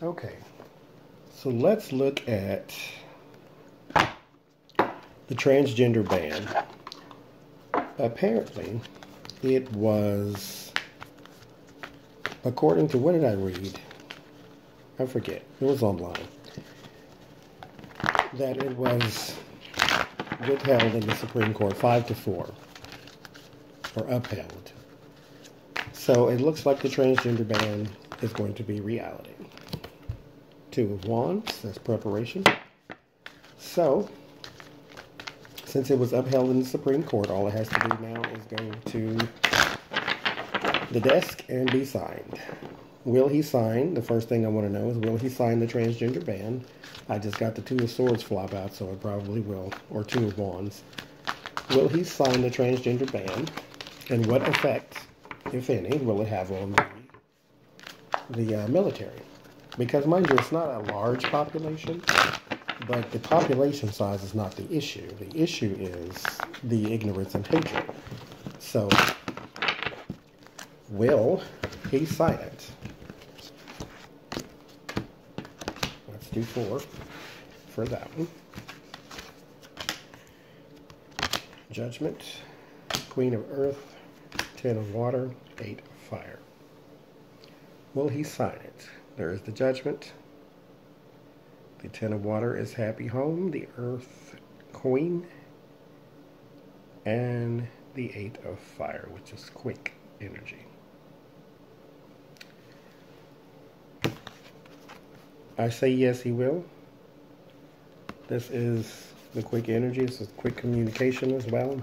Okay, so let's look at the transgender ban. Apparently, it was, according to, what did I read? I forget. It was online. That it was withheld in the Supreme Court 5-4, or upheld. So it looks like the transgender ban is going to be reality. 2 of Wands, that's preparation. So, since it was upheld in the Supreme Court, all it has to do now is go to the desk and be signed. Will he sign? The first thing I want to know is, will he sign the transgender ban? I just got the 2 of Swords flop out, so I probably will. Or 2 of Wands. Will he sign the transgender ban? And what effect, if any, will it have on the military? Because, mind you, it's not a large population, but the population size is not the issue. The issue is the ignorance and hatred. So, will he sign it? Let's do 4 for that one. Judgment, Queen of Earth, 10 of Water, 8 of Fire. Will he sign it? There is the Judgment. The 10 of Water is Happy Home, the Earth Queen, and the 8 of Fire, which is Quick Energy. I say yes, he will. This is the Quick Energy. This is quick communication as well.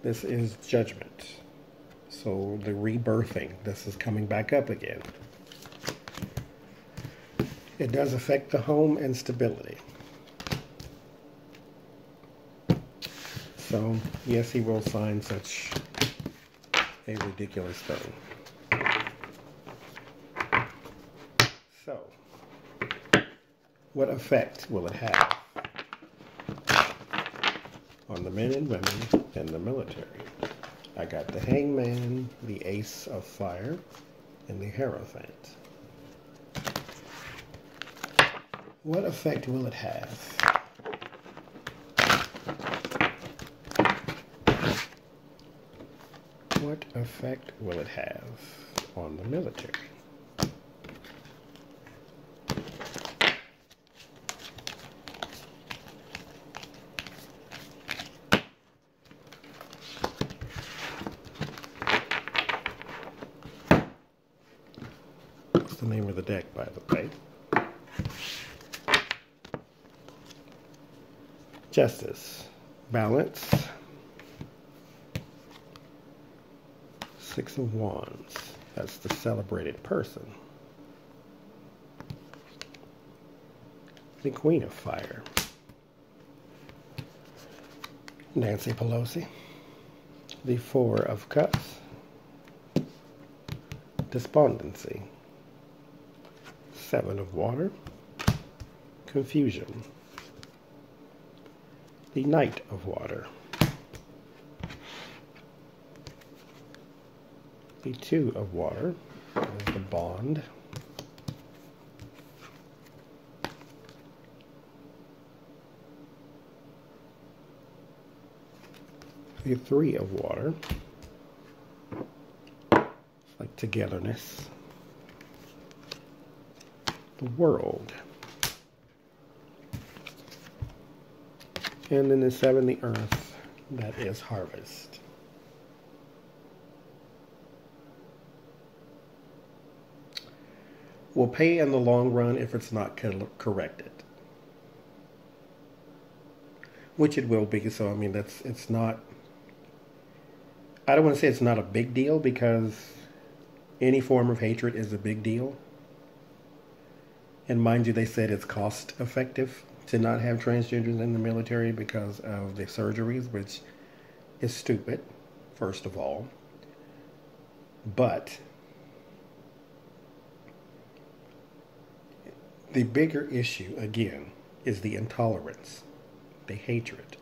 This is Judgment. So the rebirthing. This is coming back up again. It does affect the home and stability. So, yes, he will sign such a ridiculous thing. So, what effect will it have on the men and women in the military? I got the Hangman, the Ace of Fire, and the Hierophant. What effect will it have? What effect will it have on the military? What's the name of the deck, by the way? Justice, Balance, 6 of Wands, that's the celebrated person. The Queen of Fire, Nancy Pelosi. The 4 of Cups, Despondency. 7 of Water, Confusion. The Knight of Water. The 2 of Water is the Bond. The 3 of Water, like togetherness. The World. And then the 7, the Earth, that is Harvest. Will pay in the long run if it's not corrected. Which it will be, so I mean, it's not, I don't want to say it's not a big deal, because any form of hatred is a big deal. And mind you, they said it's cost effective to not have transgenders in the military because of the surgeries, which is stupid, first of all. But the bigger issue, again, is the intolerance, the hatred.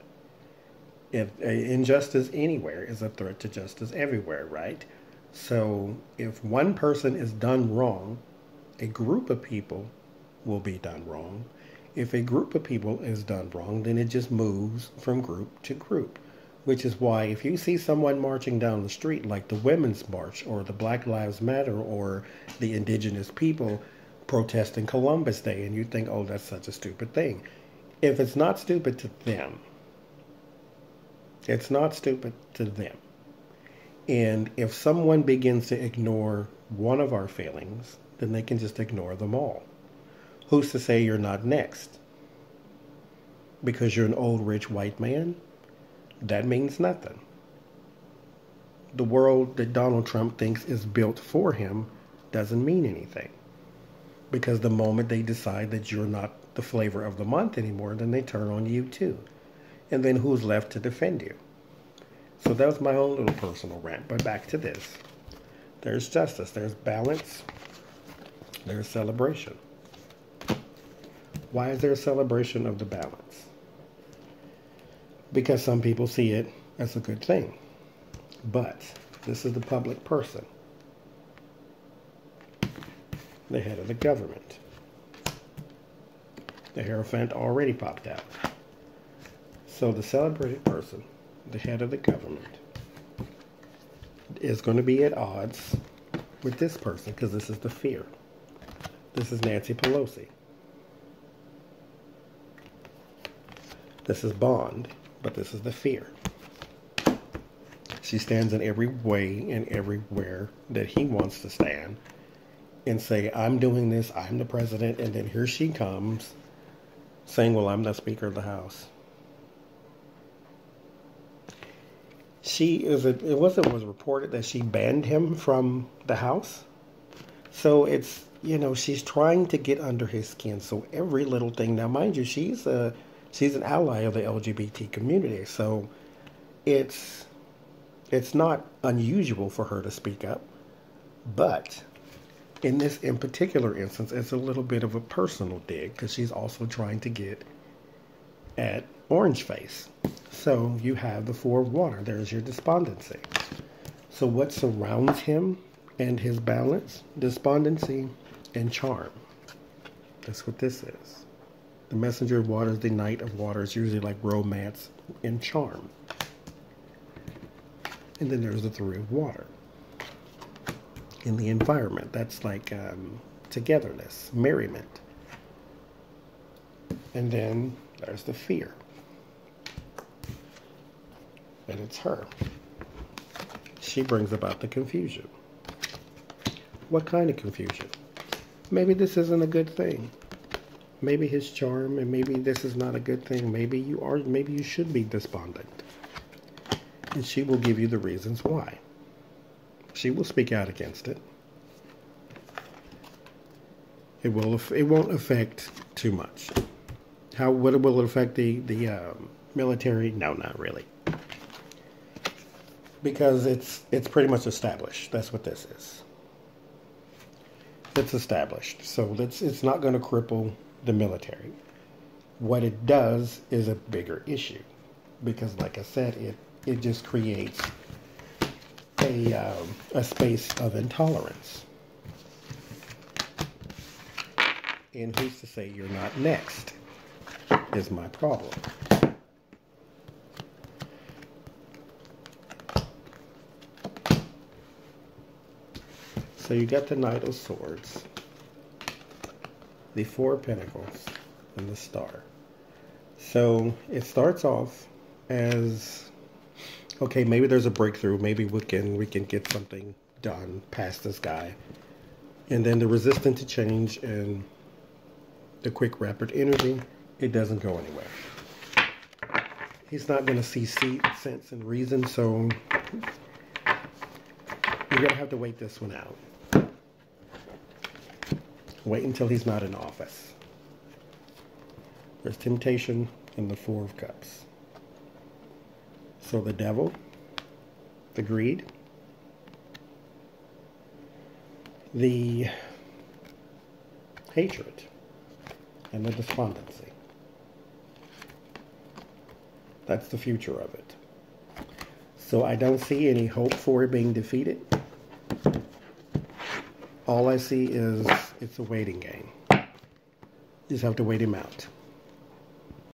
If injustice anywhere is a threat to justice everywhere, right? So if one person is done wrong, A group of people will be done wrong. If a group of people is done wrong, then it just moves from group to group. Which is why if you see someone marching down the street like the Women's March or the Black Lives Matter or the indigenous people protesting Columbus Day and you think, oh, that's such a stupid thing. If it's not stupid to them, it's not stupid to them. And if someone begins to ignore one of our failings, then they can just ignore them all. Who's to say you're not next? Because you're an old rich white man? That means nothing. The world that Donald Trump thinks is built for him doesn't mean anything. Because the moment they decide that you're not the flavor of the month anymore, then they turn on you too. And then who's left to defend you? So that was my own little personal rant. But back to this. There's justice. There's balance. There's celebration. Why is there a celebration of the balance? Because some people see it as a good thing. But this is the public person, the head of the government. The Hierophant already popped out. So the celebrated person, the head of the government, is going to be at odds with this person because this is the fear. This is Nancy Pelosi. This is Bond, but this is the fear. She stands in every way and everywhere that he wants to stand and say, I'm doing this, I'm the president, and then here she comes saying, well, I'm the Speaker of the House. It was reported that she banned him from the House. So it's, she's trying to get under his skin. So every little thing, now mind you, she's an ally of the LGBT community. So it's not unusual for her to speak up. But in particular instance, it's a little bit of a personal dig because she's also trying to get at Orange Face. So you have the Four of Water. There's your despondency. So what surrounds him and his balance? Despondency and charm. That's what this is. The Messenger of Water is the Knight of Water. It's usually like romance and charm. And then there's the Three of Water. In the environment, that's like togetherness, merriment. And then there's the fear. And it's her. She brings about the confusion. What kind of confusion? Maybe this isn't a good thing. Maybe his charm, and maybe this is not a good thing. Maybe you should be despondent. And she will give you the reasons why. She will speak out against it. It won't affect too much. What will it affect the military? No, not really. Because it's pretty much established. That's what this is. It's established. So it's not going to cripple the military. What it does is a bigger issue. Because like I said, it just creates a space of intolerance. And who's to say you're not next is my problem. So you got the Knight of Swords, the Four of Pentacles, and the Star. So it starts off as, okay, maybe there's a breakthrough. Maybe we can get something done past this guy. And then the resistance to change and the quick, rapid energy, it doesn't go anywhere. He's not going to see sense and reason, so you're going to have to wait this one out. Wait until he's not in office. There's temptation in the Four of Cups. So the devil, the greed, the hatred, and the despondency. That's the future of it. So I don't see any hope for it being defeated. All I see is it's a waiting game. You just have to wait him out.